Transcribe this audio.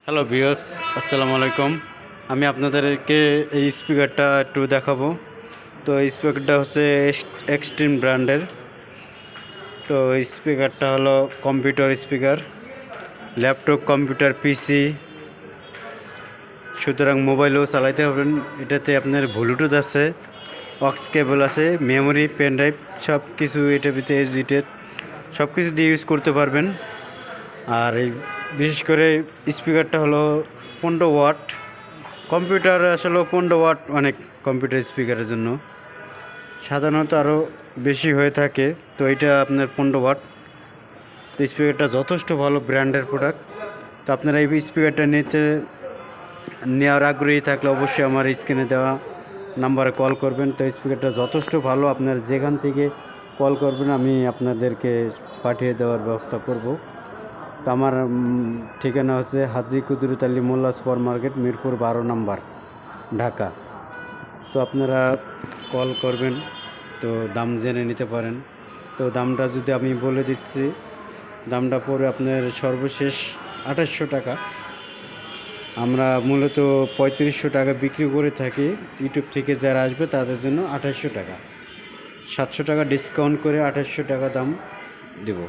Hello viewers, আসসালামু আলাইকুম। আমি আপনাদেরকে এই স্পিকারটা একটু দেখাবো। তো এই স্পিকারটা হচ্ছে এক্সট্রিম ব্র্যান্ডের। তো এই স্পিকারটা হলো কম্পিউটার স্পিকার, ল্যাপটপ, কম্পিউটার, পিসি, সুতরাং মোবাইলও চালাইতে পারবেন। এটাতে আপনার ব্লুটুথ আছে, অক্স কেবল আছে, মেমোরি, পেন ড্রাইভ, সব কিছু এটার ভিতরে এসডিটেড সব কিছু দিয়ে ইউজ করতে পারবেন। আর এই বিশেষ করে স্পিকারটা হলো 15 ওয়াট। কম্পিউটার আসলে 15 ওয়াট অনেক, কম্পিউটার স্পিকারের জন্য সাধারণত আরও বেশি হয়ে থাকে। তো এটা আপনার 15 ওয়াট। তো স্পিকারটা যথেষ্ট ভালো ব্র্যান্ডের প্রোডাক্ট। তো আপনারা এই স্পিকারটা নেওয়ার আগ্রহী থাকলে অবশ্যই আমার স্ক্রিনে দেওয়া নাম্বারে কল করবেন। তো স্পিকারটা যথেষ্ট ভালো, আপনার যেখান থেকে কল করবেন আমি আপনাদেরকে পাঠিয়ে দেওয়ার ব্যবস্থা করব। তো আমার ঠিকানা হচ্ছে হাজী কুদরত আলী মোল্লা সুপার মার্কেট, মিরপুর 12 নম্বর, ঢাকা। তো আপনারা কল করবেন, তো দাম জেনে নিতে পারেন। তো দামটা যদি আমি বলে দিচ্ছি, দামটা পড়ে আপনার সর্বশেষ 2800 টাকা। আমরা মূলত 3500 টাকা বিক্রি করে থাকি। ইউটিউব থেকে যারা আসবে তাদের জন্য 2800 টাকা, 700 টাকা ডিসকাউন্ট করে 2800 টাকা দাম দেব।